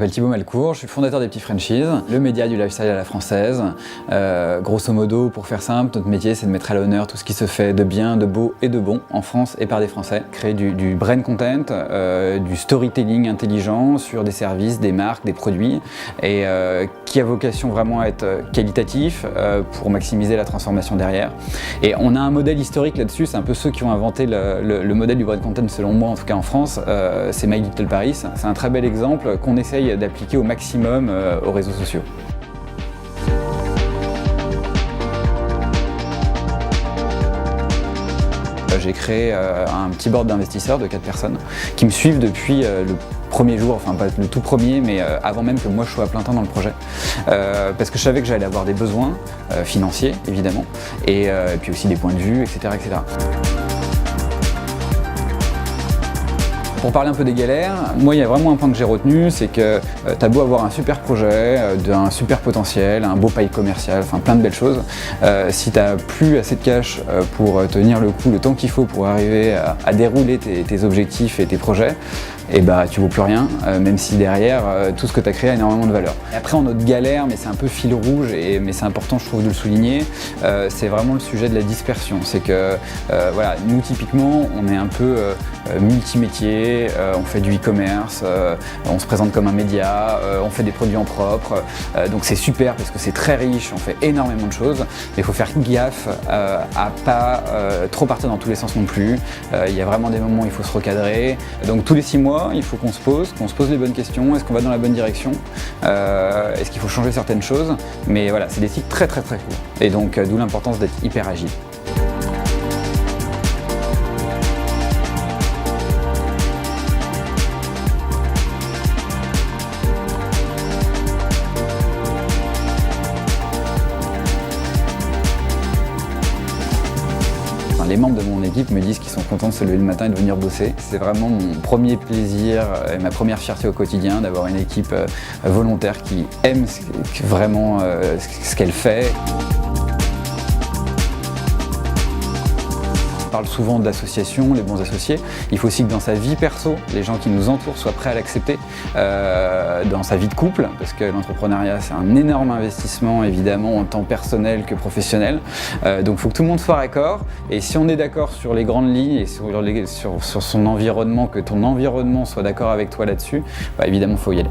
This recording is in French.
m'appelle Thibaut Malcourt, je suis fondateur des Petits Frenchies, le média du lifestyle à la française. Grosso modo, pour faire simple, notre métier c'est de mettre à l'honneur tout ce qui se fait de bien, de beau et de bon en France et par des Français. Créer du brand content, du storytelling intelligent sur des services, des marques, des produits et qui a vocation vraiment à être qualitatif pour maximiser la transformation derrière. Et on a un modèle historique là-dessus, c'est un peu ceux qui ont inventé le modèle du brand content selon moi, en tout cas en France, c'est My Little Paris. C'est un très bel exemple qu'on essaye d'appliquer au maximum aux réseaux sociaux. J'ai créé un petit board d'investisseurs de 4 personnes qui me suivent depuis le premier jour, enfin pas le tout premier, mais avant même que moi je sois à plein temps dans le projet. Parce que je savais que j'allais avoir des besoins financiers, évidemment, et puis aussi des points de vue, etc. etc. Pour parler un peu des galères, moi il y a vraiment un point que j'ai retenu, c'est que t'as beau avoir un super projet, un super potentiel, un beau pipe commercial, enfin plein de belles choses, si t'as plus assez de cash pour tenir le coup, le temps qu'il faut pour arriver à dérouler tes objectifs et tes projets, et bah tu vaux plus rien, même si derrière tout ce que tu as créé a énormément de valeur. Et après en autre galère, mais c'est un peu fil rouge, mais c'est important je trouve de le souligner, c'est vraiment le sujet de la dispersion. C'est que voilà, nous typiquement on est un peu multimétier, on fait du e-commerce, on se présente comme un média, on fait des produits en propre, donc c'est super parce que c'est très riche, on fait énormément de choses, mais il faut faire gaffe à pas trop partir dans tous les sens non plus. Il y a vraiment des moments où il faut se recadrer, donc tous les 6 mois il faut qu'on se pose les bonnes questions. Est-ce qu'on va dans la bonne direction? Est-ce qu'il faut changer certaines choses? Mais voilà, c'est des cycles très courts. Et donc d'où l'importance d'être hyper agile. Les membres de mon équipe me disent qu'ils sont contents de se lever le matin et de venir bosser. C'est vraiment mon premier plaisir et ma première fierté au quotidien d'avoir une équipe volontaire qui aime vraiment ce qu'elle fait. On parle souvent de l'association, les bons associés. Il faut aussi que dans sa vie perso, les gens qui nous entourent soient prêts à l'accepter. Dans sa vie de couple, parce que l'entrepreneuriat c'est un énorme investissement évidemment en temps personnel que professionnel. Donc il faut que tout le monde soit raccord. Et si on est d'accord sur les grandes lignes et sur son environnement, que ton environnement soit d'accord avec toi là-dessus, bah, évidemment il faut y aller.